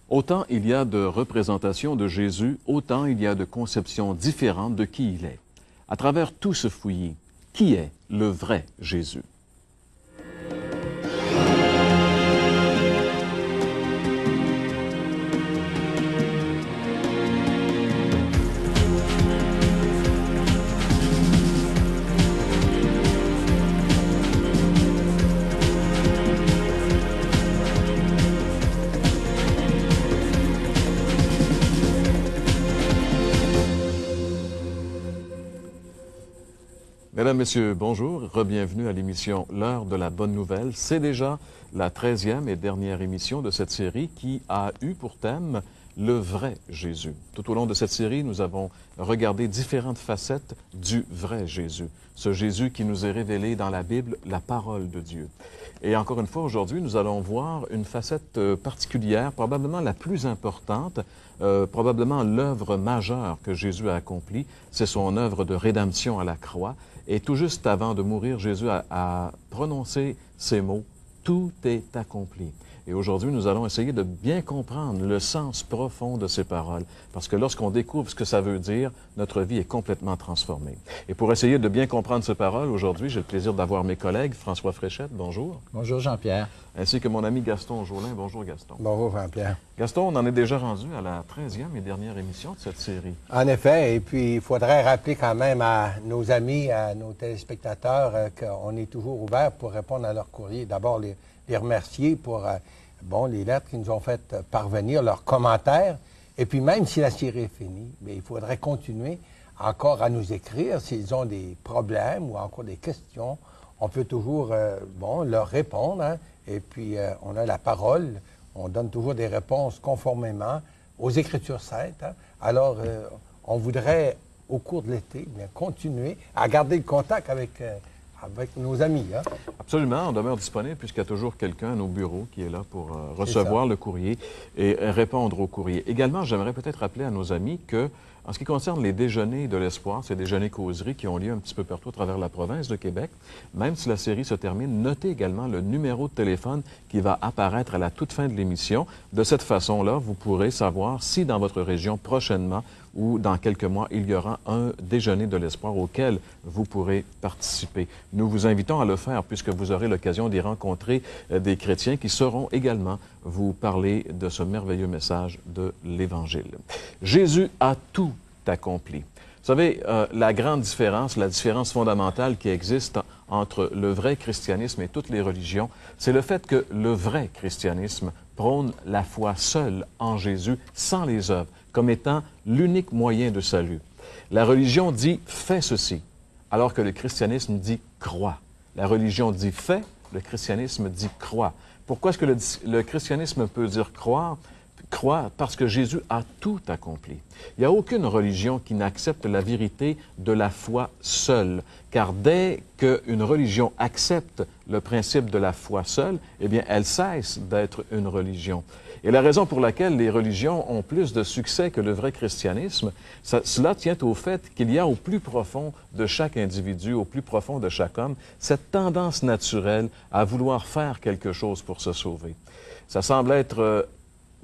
Autant il y a de représentations de Jésus, autant il y a de conceptions différentes de qui il est. À travers tout ce fouillis, qui est le vrai Jésus? Mesdames, Messieurs, bonjour. Re-bienvenue à l'émission L'heure de la bonne nouvelle. C'est déjà la 13e et dernière émission de cette série qui a eu pour thème le vrai Jésus. Tout au long de cette série, nous avons regardé différentes facettes du vrai Jésus. Ce Jésus qui nous est révélé dans la Bible, la parole de Dieu. Et encore une fois, aujourd'hui, nous allons voir une facette particulière, probablement la plus importante, probablement l'œuvre majeure que Jésus a accomplie. C'est son œuvre de rédemption à la croix. Et tout juste avant de mourir, Jésus a prononcé ces mots, « Tout est accompli ». Et aujourd'hui, nous allons essayer de bien comprendre le sens profond de ces paroles, parce que lorsqu'on découvre ce que ça veut dire, notre vie est complètement transformée. Et pour essayer de bien comprendre ces paroles, aujourd'hui, j'ai le plaisir d'avoir mes collègues. François Fréchette, bonjour. Bonjour Jean-Pierre. Ainsi que mon ami Gaston Jolin. Bonjour Gaston. Bonjour Jean-Pierre. Gaston, on en est déjà rendu à la 13e et dernière émission de cette série. En effet, et puis il faudrait rappeler quand même à nos amis, à nos téléspectateurs, qu'on est toujours ouvert pour répondre à leurs courriers. D'abord, les remercier pour les lettres qu'ils nous ont fait parvenir, leurs commentaires. Et puis même si la série est finie, bien, il faudrait continuer encore à nous écrire s'ils ont des problèmes ou encore des questions. On peut toujours leur répondre. Hein? Et puis on a la parole. On donne toujours des réponses conformément aux Écritures saintes. Hein? Alors, on voudrait, au cours de l'été, bien, continuer à garder le contact avec nos amis. Hein? Absolument, on demeure disponible puisqu'il y a toujours quelqu'un à nos bureaux qui est là pour recevoir le courrier et répondre au courrier. Également, j'aimerais peut-être rappeler à nos amis que, en ce qui concerne les déjeuners de l'espoir, ces déjeuners-causeries qui ont lieu un petit peu partout à travers la province de Québec, même si la série se termine, notez également le numéro de téléphone qui va apparaître à la toute fin de l'émission. De cette façon-là, vous pourrez savoir si dans votre région prochainement ou dans quelques mois, il y aura un déjeuner de l'espoir auquel vous pourrez participer. Nous vous invitons à le faire puisque vous aurez l'occasion d'y rencontrer des chrétiens qui sauront également vous parler de ce merveilleux message de l'Évangile. Jésus a tout accompli. Vous savez, la grande différence, la différence fondamentale qui existe entre le vrai christianisme et toutes les religions, c'est le fait que le vrai christianisme prône la foi seule en Jésus, sans les œuvres, comme étant l'unique moyen de salut. La religion dit « fais ceci », alors que le christianisme dit « crois ». La religion dit « fais », le christianisme dit « crois ». Pourquoi est-ce que le christianisme peut dire « croire » ? Croire parce que Jésus a tout accompli. Il n'y a aucune religion qui n'accepte la vérité de la foi seule, car dès qu'une religion accepte le principe de la foi seule, eh bien, elle cesse d'être une religion. Et la raison pour laquelle les religions ont plus de succès que le vrai christianisme, cela tient au fait qu'il y a au plus profond de chaque individu, au plus profond de chaque homme, cette tendance naturelle à vouloir faire quelque chose pour se sauver. Ça semble être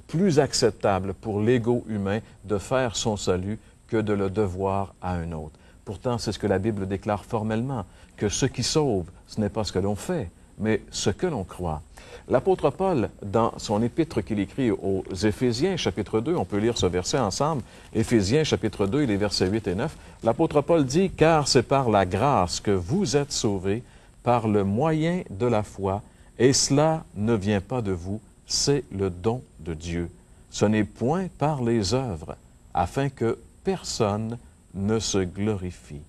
plus acceptable pour l'ego humain de faire son salut que de le devoir à un autre. Pourtant, c'est ce que la Bible déclare formellement, que ce qui sauve, ce n'est pas ce que l'on fait, mais ce que l'on croit. L'apôtre Paul, dans son épître qu'il écrit aux Éphésiens, chapitre 2, on peut lire ce verset ensemble, Éphésiens, chapitre 2, et les versets 8 et 9, l'apôtre Paul dit « Car c'est par la grâce que vous êtes sauvés, par le moyen de la foi, et cela ne vient pas de vous, c'est le don de Dieu. Ce n'est point par les œuvres, afin que personne ne se glorifie. »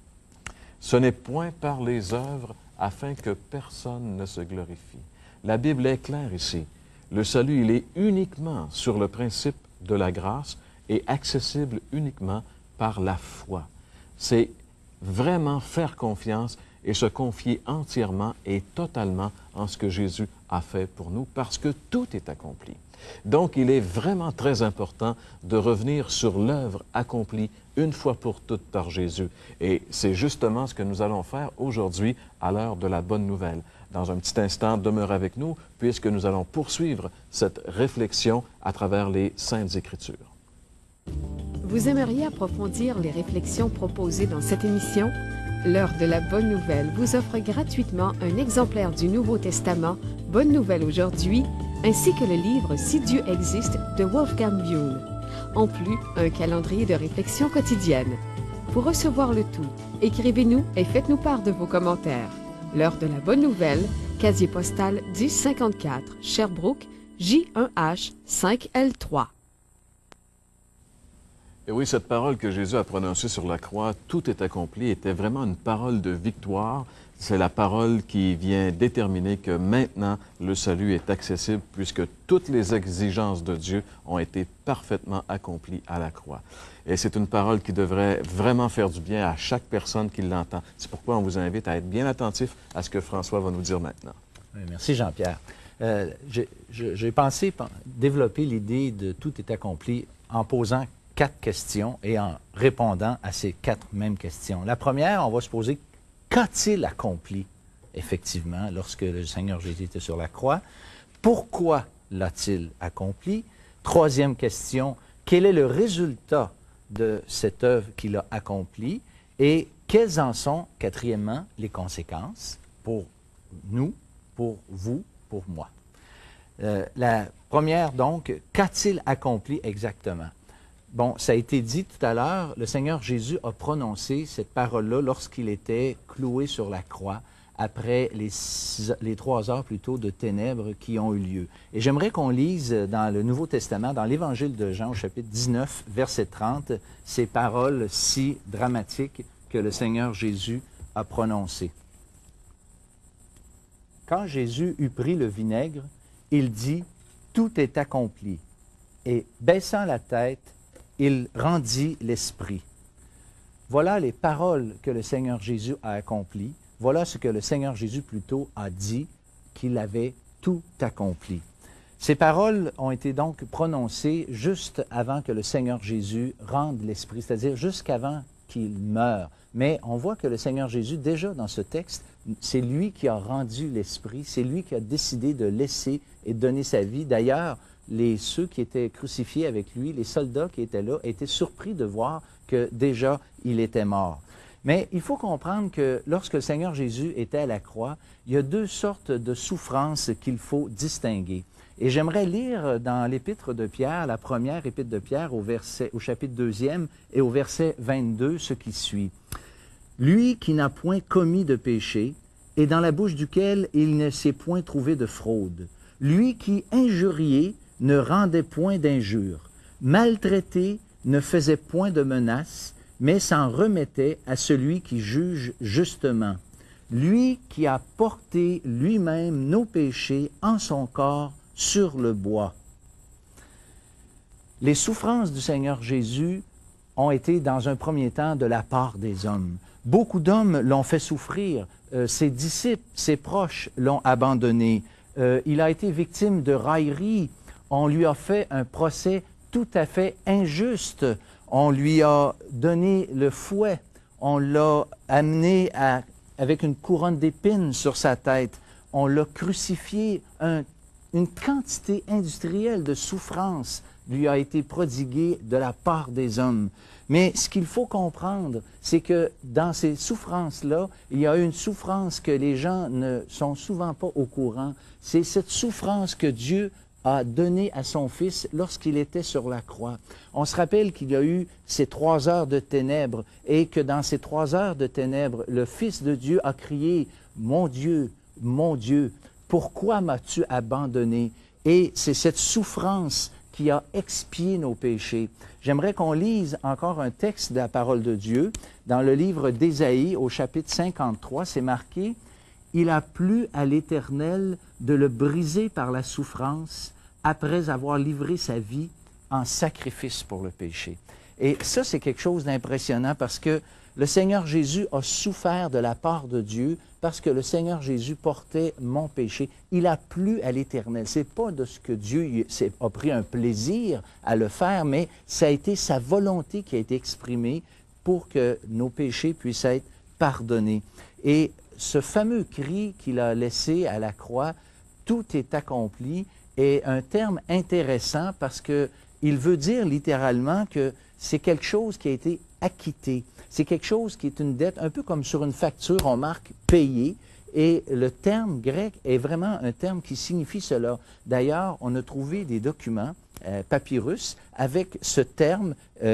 Ce n'est point par les œuvres, afin que personne ne se glorifie. La Bible est claire ici. Le salut, il est uniquement sur le principe de la grâce et accessible uniquement par la foi. C'est vraiment faire confiance et se confier entièrement et totalement en ce que Jésus a fait pour nous, parce que tout est accompli. Donc, il est vraiment très important de revenir sur l'œuvre accomplie une fois pour toutes par Jésus. Et c'est justement ce que nous allons faire aujourd'hui à l'heure de la bonne nouvelle. Dans un petit instant, demeure avec nous, puisque nous allons poursuivre cette réflexion à travers les Saintes Écritures. Vous aimeriez approfondir les réflexions proposées dans cette émission? L'heure de la bonne nouvelle vous offre gratuitement un exemplaire du Nouveau Testament, Bonne Nouvelle aujourd'hui, ainsi que le livre Si Dieu existe de Wolfgang Bühn. En plus, un calendrier de réflexion quotidienne. Pour recevoir le tout, écrivez-nous et faites-nous part de vos commentaires. L'heure de la bonne nouvelle, casier postal 1054, Sherbrooke, J1H 5L3. Et oui, cette parole que Jésus a prononcée sur la croix, tout est accompli, était vraiment une parole de victoire. C'est la parole qui vient déterminer que maintenant, le salut est accessible puisque toutes les exigences de Dieu ont été parfaitement accomplies à la croix. Et c'est une parole qui devrait vraiment faire du bien à chaque personne qui l'entend. C'est pourquoi on vous invite à être bien attentif à ce que François va nous dire maintenant. Oui, merci Jean-Pierre. J'ai pensé développer l'idée de tout est accompli en posant 4 questions et en répondant à ces 4 mêmes questions. La première, on va se poser, qu'a-t-il accompli, effectivement, lorsque le Seigneur Jésus était sur la croix? Pourquoi l'a-t-il accompli? Troisième question, quel est le résultat de cette œuvre qu'il a accomplie? Et quelles en sont, quatrièmement, les conséquences pour nous, pour vous, pour moi? La première, donc, qu'a-t-il accompli exactement? Bon, ça a été dit tout à l'heure, le Seigneur Jésus a prononcé cette parole-là lorsqu'il était cloué sur la croix, après les 3 heures plutôt de ténèbres qui ont eu lieu. Et j'aimerais qu'on lise dans le Nouveau Testament, dans l'Évangile de Jean, au chapitre 19, verset 30, ces paroles si dramatiques que le Seigneur Jésus a prononcées. Quand Jésus eut pris le vinaigre, il dit « Tout est accompli ». Et baissant la tête, il rendit l'esprit. Voilà les paroles que le Seigneur Jésus a accomplies. Voilà ce que le Seigneur Jésus plutôt a dit, qu'il avait tout accompli. Ces paroles ont été donc prononcées juste avant que le Seigneur Jésus rende l'esprit, c'est-à-dire jusqu'avant qu'il meure. Mais on voit que le Seigneur Jésus, déjà dans ce texte, c'est lui qui a rendu l'esprit, c'est lui qui a décidé de laisser et de donner sa vie. D'ailleurs, ceux qui étaient crucifiés avec lui, les soldats qui étaient là, étaient surpris de voir que déjà il était mort. Mais il faut comprendre que lorsque le Seigneur Jésus était à la croix, il y a 2 sortes de souffrances qu'il faut distinguer. Et j'aimerais lire dans l'épître de Pierre, la première épître de Pierre, au chapitre 2e et au verset 22, ce qui suit. « Lui qui n'a point commis de péché, et dans la bouche duquel il ne s'est point trouvé de fraude. Lui qui, injurié, ne rendait point d'injures, maltraité, ne faisait point de menaces, mais s'en remettait à celui qui juge justement. Lui qui a porté lui-même nos péchés en son corps sur le bois. » Les souffrances du Seigneur Jésus ont été dans un premier temps de la part des hommes. Beaucoup d'hommes l'ont fait souffrir. Ses disciples, ses proches l'ont abandonné. Il a été victime de railleries. On lui a fait un procès tout à fait injuste. On lui a donné le fouet. On l'a amené avec une couronne d'épines sur sa tête. On l'a crucifié. Une quantité industrielle de souffrance lui a été prodiguée de la part des hommes. Mais ce qu'il faut comprendre, c'est que dans ces souffrances-là, il y a une souffrance que les gens ne sont souvent pas au courant. C'est cette souffrance que Dieu a donnée à son Fils lorsqu'il était sur la croix. On se rappelle qu'il y a eu ces 3 heures de ténèbres et que dans ces 3 heures de ténèbres, le Fils de Dieu a crié « Mon Dieu, pourquoi m'as-tu abandonné ?» Et c'est cette souffrance qui a expié nos péchés. J'aimerais qu'on lise encore un texte de la parole de Dieu. Dans le livre d'Ésaïe, au chapitre 53, c'est marqué « Il a plu à l'Éternel de le briser par la souffrance après avoir livré sa vie en sacrifice pour le péché. » Et ça, c'est quelque chose d'impressionnant parce que le Seigneur Jésus a souffert de la part de Dieu parce que le Seigneur Jésus portait mon péché. Il a plu à l'Éternel. Ce n'est pas de ce que Dieu a pris un plaisir à le faire, mais ça a été sa volonté qui a été exprimée pour que nos péchés puissent être pardonnés. Et ce fameux cri qu'il a laissé à la croix, « Tout est accompli », est un terme intéressant parce qu'il veut dire littéralement que c'est quelque chose qui a été acquitté. C'est quelque chose qui est une dette, un peu comme sur une facture, on marque « payé ». Et le terme grec est vraiment un terme qui signifie cela. D'ailleurs, on a trouvé des documents, papyrus, avec ce terme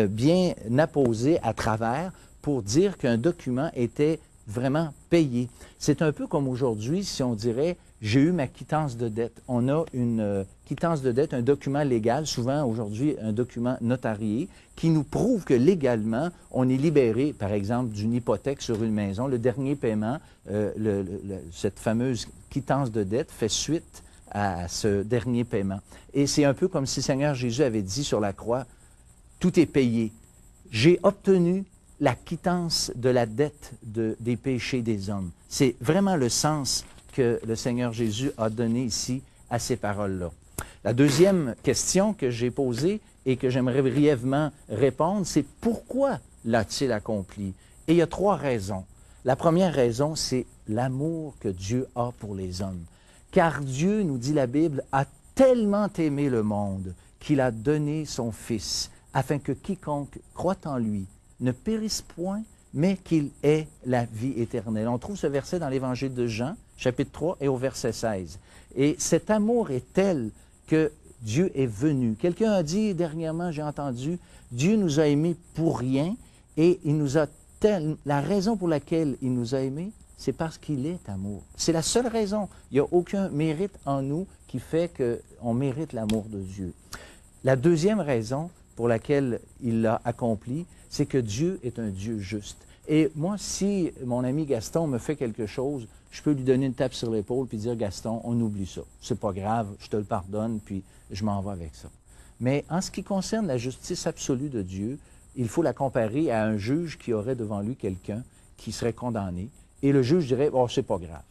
bien apposé à travers pour dire qu'un document était vraiment payé. C'est un peu comme aujourd'hui, si on dirait « j'ai eu ma quittance de dette ». On a une quittance de dette, un document légal, souvent aujourd'hui un document notarié, qui nous prouve que légalement, on est libéré, par exemple, d'une hypothèque sur une maison. Le dernier paiement, cette fameuse quittance de dette fait suite à ce dernier paiement. Et c'est un peu comme si le Seigneur Jésus avait dit sur la croix, « Tout est payé. J'ai obtenu la quittance de la dette des péchés des hommes. » C'est vraiment le sens que le Seigneur Jésus a donné ici à ces paroles-là. La deuxième question que j'ai posée et que j'aimerais brièvement répondre, c'est pourquoi l'a-t-il accompli? Et il y a 3 raisons. La première raison, c'est l'amour que Dieu a pour les hommes. Car Dieu, nous dit la Bible, a tellement aimé le monde qu'il a donné son Fils, afin que quiconque croit en lui ne périsse point, mais qu'il ait la vie éternelle. On trouve ce verset dans l'Évangile de Jean, chapitre 3, et au verset 16. Et cet amour est tel que Dieu est venu. Quelqu'un a dit dernièrement, j'ai entendu, Dieu nous a aimés pour rien, et il nous a la raison pour laquelle il nous a aimés, c'est parce qu'il est amour. C'est la seule raison. Il n'y a aucun mérite en nous qui fait qu'on mérite l'amour de Dieu. La deuxième raison pour laquelle il l'a accompli, c'est que Dieu est un Dieu juste. Et moi, si mon ami Gaston me fait quelque chose, je peux lui donner une tape sur l'épaule puis dire « Gaston, on oublie ça. C'est pas grave, je te le pardonne, puis je m'en vais avec ça. » Mais en ce qui concerne la justice absolue de Dieu, il faut la comparer à un juge qui aurait devant lui quelqu'un qui serait condamné. Et le juge dirait « Oh, c'est pas grave. »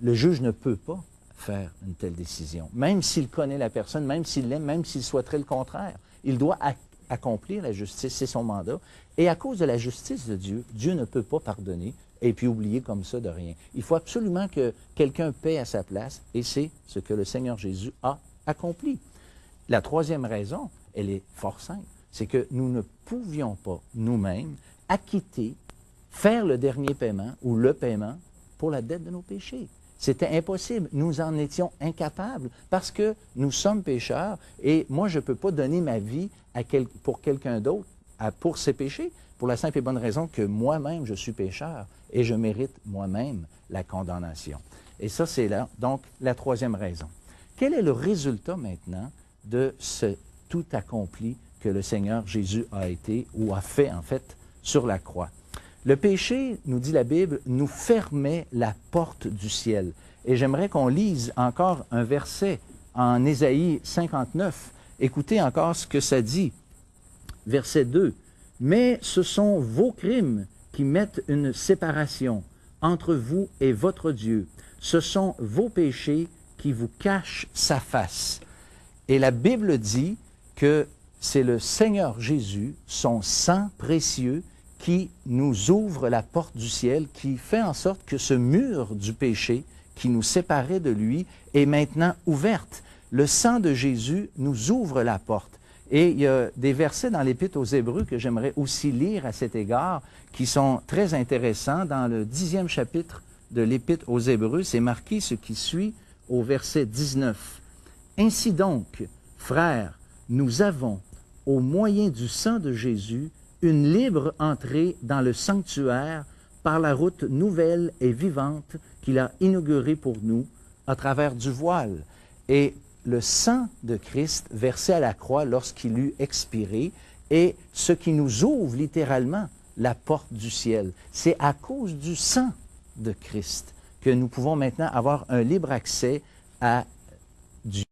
Le juge ne peut pas faire une telle décision. Même s'il connaît la personne, même s'il l'aime, même s'il souhaiterait le contraire. Il doit accomplir la justice, c'est son mandat. Et à cause de la justice de Dieu, Dieu ne peut pas pardonner et puis oublier comme ça de rien. Il faut absolument que quelqu'un paie à sa place, et c'est ce que le Seigneur Jésus a accompli. La troisième raison, elle est fort simple, c'est que nous ne pouvions pas nous-mêmes acquitter, faire le dernier paiement ou le paiement pour la dette de nos péchés. C'était impossible. Nous en étions incapables parce que nous sommes pécheurs et moi, je ne peux pas donner ma vie pour quelqu'un d'autre pour ses péchés, pour la simple et bonne raison que moi-même, je suis pécheur et je mérite moi-même la condamnation. Et ça, c'est là, donc, la troisième raison. Quel est le résultat maintenant de ce tout accompli que le Seigneur Jésus a été ou a fait, en fait, sur la croix? Le péché, nous dit la Bible, nous fermait la porte du ciel. Et j'aimerais qu'on lise encore un verset en Ésaïe 59. Écoutez encore ce que ça dit. Verset 2. « Mais ce sont vos crimes qui mettent une séparation entre vous et votre Dieu. Ce sont vos péchés qui vous cachent sa face. » Et la Bible dit que c'est le Seigneur Jésus, son sang précieux, qui nous ouvre la porte du ciel, qui fait en sorte que ce mur du péché qui nous séparait de lui est maintenant ouverte. Le sang de Jésus nous ouvre la porte. Et il y a des versets dans l'Épître aux Hébreux que j'aimerais aussi lire à cet égard, qui sont très intéressants. Dans le 10e chapitre de l'Épître aux Hébreux, c'est marqué ce qui suit au verset 19. « Ainsi donc, frères, nous avons, au moyen du sang de Jésus, une libre entrée dans le sanctuaire par la route nouvelle et vivante qu'il a inaugurée pour nous à travers du voile. » Et le sang de Christ versé à la croix lorsqu'il eut expiré est ce qui nous ouvre littéralement la porte du ciel. C'est à cause du sang de Christ que nous pouvons maintenant avoir un libre accès à Dieu.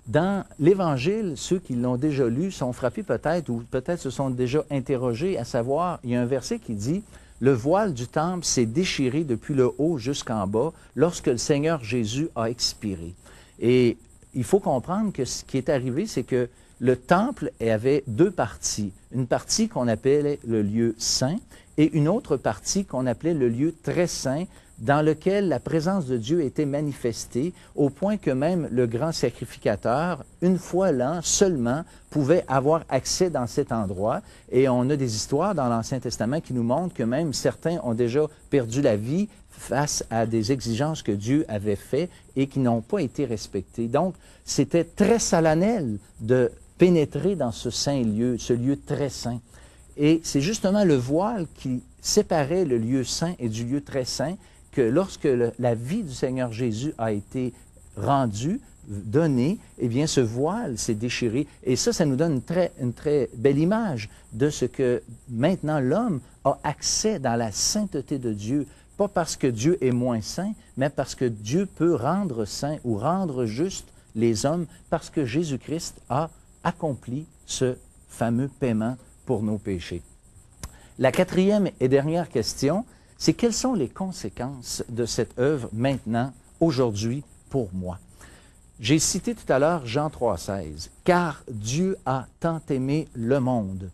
Dans l'Évangile, ceux qui l'ont déjà lu sont frappés peut-être, ou peut-être se sont déjà interrogés, à savoir, il y a un verset qui dit « Le voile du temple s'est déchiré depuis le haut jusqu'en bas lorsque le Seigneur Jésus a expiré. » Et il faut comprendre que ce qui est arrivé, c'est que le temple avait 2 parties. Une partie qu'on appelait le lieu saint et une autre partie qu'on appelait le lieu très saint, dans lequel la présence de Dieu était manifestée, au point que même le grand sacrificateur, une fois l'an seulement, pouvait avoir accès dans cet endroit. Et on a des histoires dans l'Ancien Testament qui nous montrent que même certains ont déjà perdu la vie face à des exigences que Dieu avait faites et qui n'ont pas été respectées. Donc, c'était très solennel de pénétrer dans ce saint lieu, ce lieu très saint. Et c'est justement le voile qui séparait le lieu saint et du lieu très saint que lorsque la vie du Seigneur Jésus a été rendue, donnée, eh bien, ce voile s'est déchiré. Et ça nous donne une très belle image de ce que maintenant l'homme a accès dans la sainteté de Dieu. Pas parce que Dieu est moins saint, mais parce que Dieu peut rendre saint ou rendre juste les hommes, parce que Jésus-Christ a accompli ce fameux paiement pour nos péchés. La quatrième et dernière question, c'est quelles sont les conséquences de cette œuvre maintenant, aujourd'hui, pour moi? J'ai cité tout à l'heure Jean 3,16. « Car Dieu a tant aimé le monde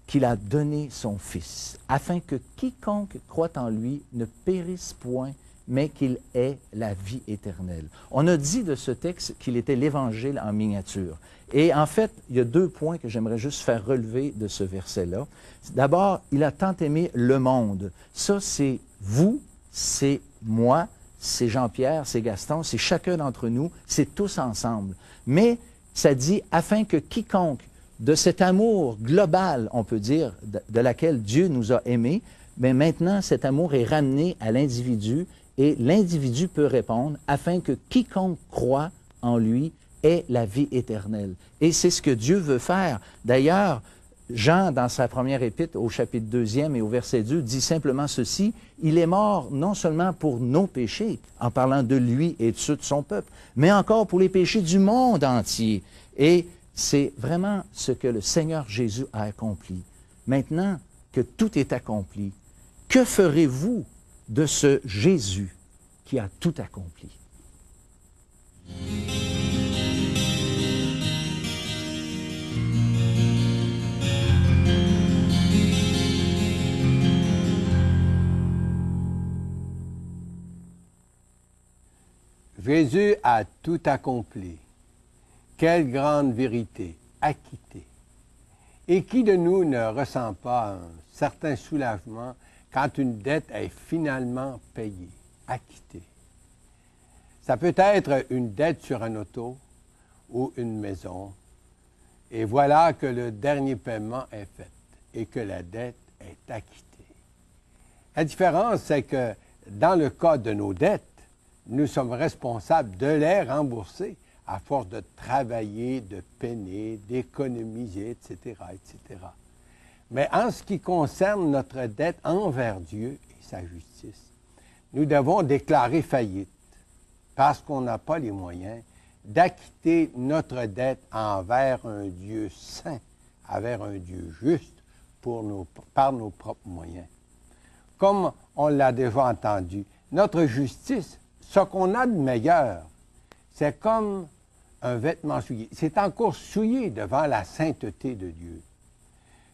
qu'il a donné son Fils, afin que quiconque croit en lui ne périsse point, mais qu'il ait la vie éternelle. » On a dit de ce texte qu'il était l'Évangile en miniature. Et en fait, il y a 2 points que j'aimerais juste faire relever de ce verset-là. D'abord, il a tant aimé le monde. Ça, c'est vous, c'est moi, c'est Jean-Pierre, c'est Gaston, c'est chacun d'entre nous, c'est tous ensemble. Mais ça dit, afin que quiconque, de cet amour global, on peut dire, de laquelle Dieu nous a aimés, mais maintenant, cet amour est ramené à l'individu et l'individu peut répondre, afin que quiconque croit en lui ait la vie éternelle. Et c'est ce que Dieu veut faire. D'ailleurs, Jean, dans sa première épître, au chapitre 2e et au verset 2, dit simplement ceci, « Il est mort non seulement pour nos péchés, en parlant de lui et de ceux de son peuple, mais encore pour les péchés du monde entier. » Et c'est vraiment ce que le Seigneur Jésus a accompli. Maintenant que tout est accompli, que ferez-vous de ce Jésus qui a tout accompli? Jésus a tout accompli. Quelle grande vérité, acquitté. Et qui de nous ne ressent pas un certain soulagement quand une dette est finalement payée, acquittée? Ça peut être une dette sur un auto ou une maison. Et voilà que le dernier paiement est fait et que la dette est acquittée. La différence, c'est que dans le cas de nos dettes, nous sommes responsables de les rembourser à force de travailler, de peiner, d'économiser, etc., etc. Mais en ce qui concerne notre dette envers Dieu et sa justice, nous devons déclarer faillite parce qu'on n'a pas les moyens d'acquitter notre dette envers un Dieu saint, envers un Dieu juste par nos propres moyens. Comme on l'a déjà entendu, notre justice, ce qu'on a de meilleur, c'est comme un vêtement souillé. C'est encore souillé devant la sainteté de Dieu.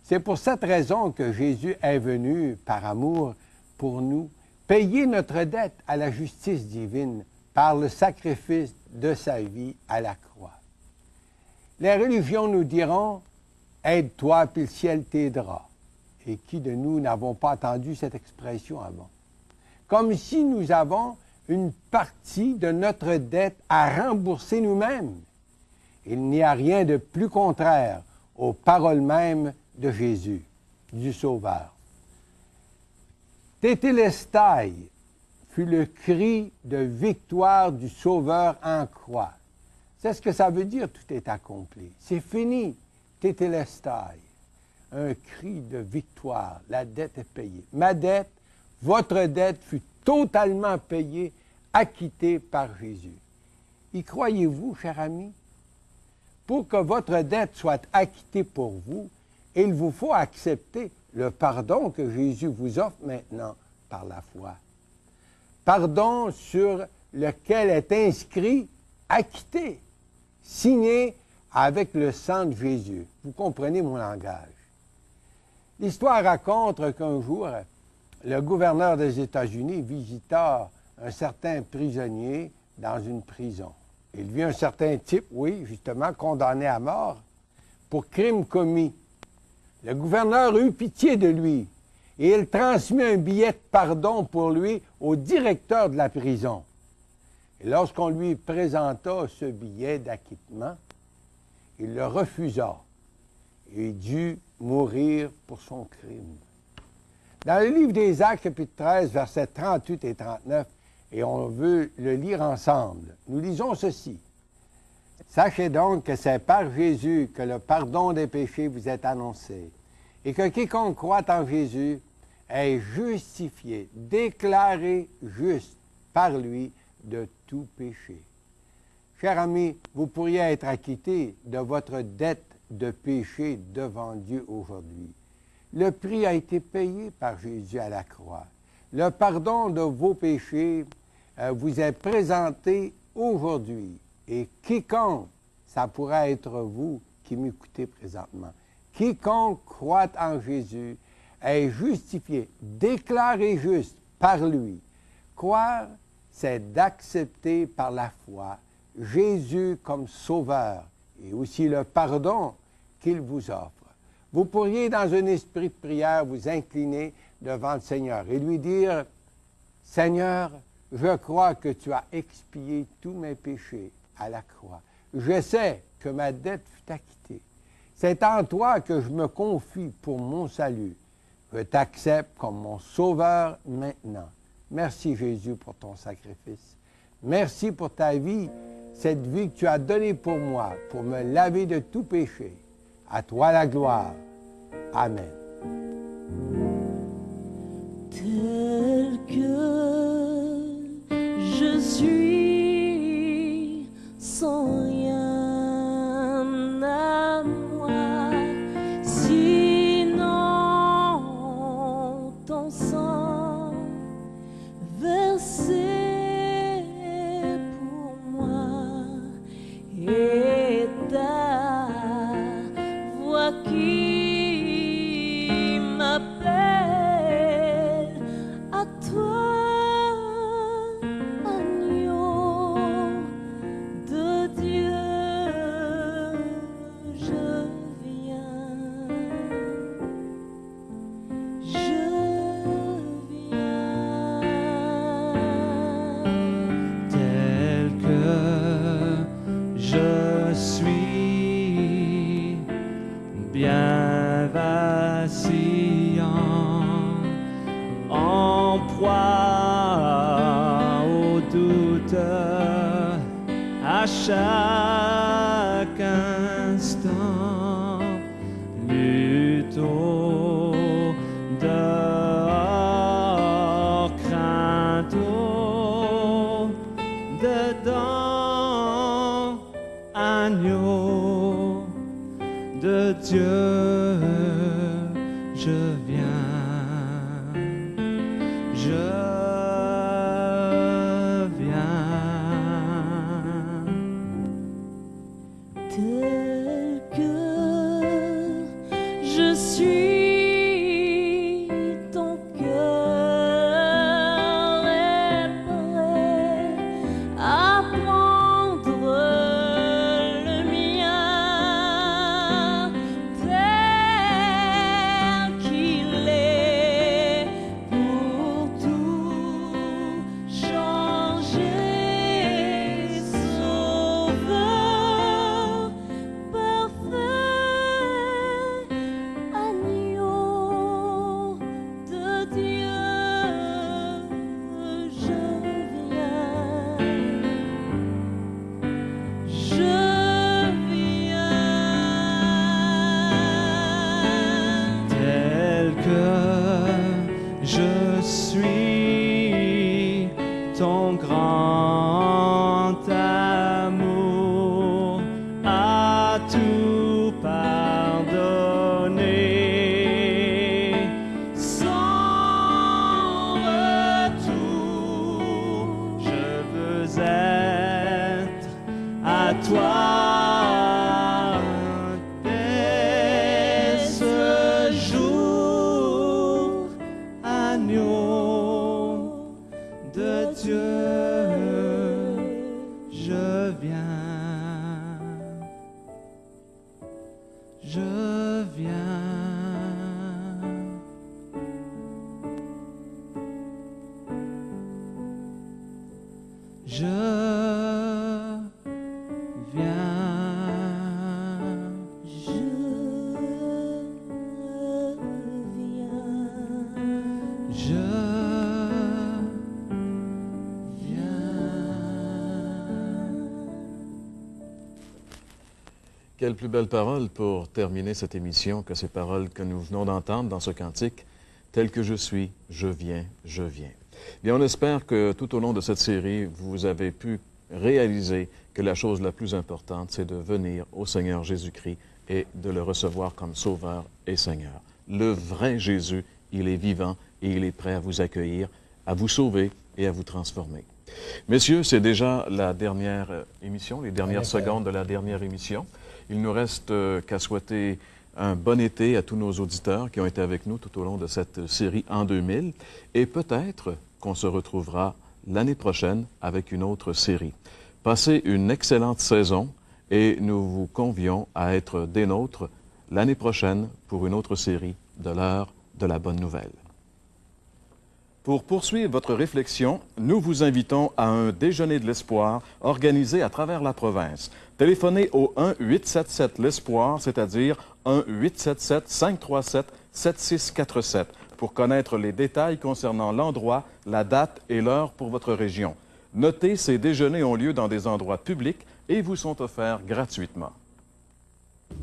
C'est pour cette raison que Jésus est venu, par amour pour nous, payer notre dette à la justice divine par le sacrifice de sa vie à la croix. Les religions nous diront « Aide-toi, puis le ciel t'aidera ». Et qui de nous n'avons pas entendu cette expression avant? Comme si nous avons une partie de notre dette à rembourser nous-mêmes. Il n'y a rien de plus contraire aux paroles mêmes de Jésus, du Sauveur. Tétélestai fut le cri de victoire du Sauveur en croix. C'est ce que ça veut dire, tout est accompli. C'est fini, tétélestai. Un cri de victoire, la dette est payée. Ma dette, votre dette fut totalement payée, acquittée par Jésus. Y croyez-vous, cher ami? Pour que votre dette soit acquittée pour vous, il vous faut accepter le pardon que Jésus vous offre maintenant par la foi. Pardon sur lequel est inscrit « acquitté », signé avec le sang de Jésus. Vous comprenez mon langage. L'histoire raconte qu'un jour, le gouverneur des États-Unis visita un certain prisonnier dans une prison. Il vit un certain type, oui, justement, condamné à mort pour crime commis. Le gouverneur eut pitié de lui et il transmit un billet de pardon pour lui au directeur de la prison. Et lorsqu'on lui présenta ce billet d'acquittement, il le refusa et dut mourir pour son crime. Dans le livre des Actes, chapitre 13, versets 38 et 39, et on veut le lire ensemble, nous lisons ceci. « Sachez donc que c'est par Jésus que le pardon des péchés vous est annoncé, et que quiconque croit en Jésus est justifié, déclaré juste par lui de tout péché. » Cher ami, vous pourriez être acquitté de votre dette de péché devant Dieu aujourd'hui. Le prix a été payé par Jésus à la croix. Le pardon de vos péchés vous est présenté aujourd'hui. Et quiconque, ça pourrait être vous qui m'écoutez présentement, quiconque croit en Jésus est justifié, déclaré juste par lui. Croire, c'est d'accepter par la foi Jésus comme sauveur et aussi le pardon qu'il vous offre. Vous pourriez, dans un esprit de prière, vous incliner devant le Seigneur et lui dire, « Seigneur, je crois que tu as expié tous mes péchés à la croix. Je sais que ma dette fut acquittée. C'est en toi que je me confie pour mon salut. Je t'accepte comme mon sauveur maintenant. Merci Jésus pour ton sacrifice. Merci pour ta vie, cette vie que tu as donnée pour moi, pour me laver de tout péché. À toi la gloire. Amen. Tel que je suis, sans rien à moi, sinon ton sang versé pour moi et ta voix qui m'appelle à toi, agneau de Dieu, je viens, tel que je suis, bien vacillant, en proie au doute, à chaque instant, lutte au dehors, crainte au dedans, agneau de Dieu, je viens, je viens. tel que je suis, ton cœur est prêt à prendre le mien, tel qu'il est, pour tout changer, sauveur parfait, agneau je viens. Je viens. Quelle plus belle parole pour terminer cette émission que ces paroles que nous venons d'entendre dans ce cantique. Tel que je suis, je viens, je viens. Bien, on espère que tout au long de cette série, vous avez pu réaliser que la chose la plus importante, c'est de venir au Seigneur Jésus-Christ et de le recevoir comme Sauveur et Seigneur. Le vrai Jésus, il est vivant et il est prêt à vous accueillir, à vous sauver et à vous transformer. Messieurs, c'est déjà la dernière émission, les dernières secondes de la dernière émission. Il nous reste qu'à souhaiter un bon été à tous nos auditeurs qui ont été avec nous tout au long de cette série en 2000 et peut-être qu'on se retrouvera l'année prochaine avec une autre série. Passez une excellente saison et nous vous convions à être des nôtres l'année prochaine pour une autre série de l'heure de la bonne nouvelle. Pour poursuivre votre réflexion, nous vous invitons à un déjeuner de l'espoir organisé à travers la province. Téléphonez au 1-877-L'Espoir, c'est-à-dire 1-877-537-7647 pour connaître les détails concernant l'endroit, la date et l'heure pour votre région. Notez, ces déjeuners ont lieu dans des endroits publics et vous sont offerts gratuitement.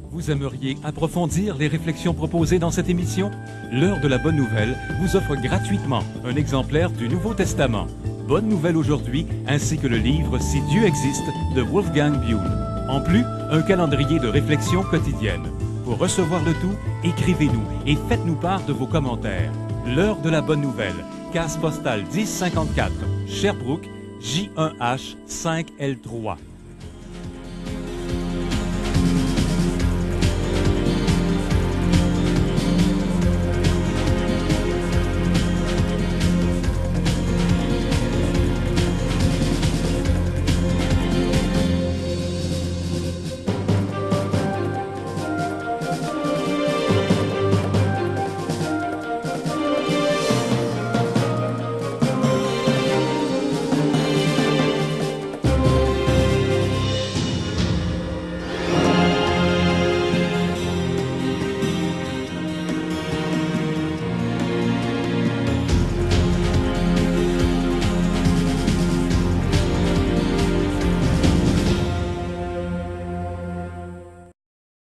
Vous aimeriez approfondir les réflexions proposées dans cette émission? L'heure de la bonne nouvelle vous offre gratuitement un exemplaire du Nouveau Testament. Bonne nouvelle aujourd'hui, ainsi que le livre Si Dieu existe de Wolfgang Buhle. En plus, un calendrier de réflexion quotidienne. Pour recevoir le tout, écrivez-nous et faites-nous part de vos commentaires. L'heure de la bonne nouvelle, case postale 1054, Sherbrooke, J1H 5L3.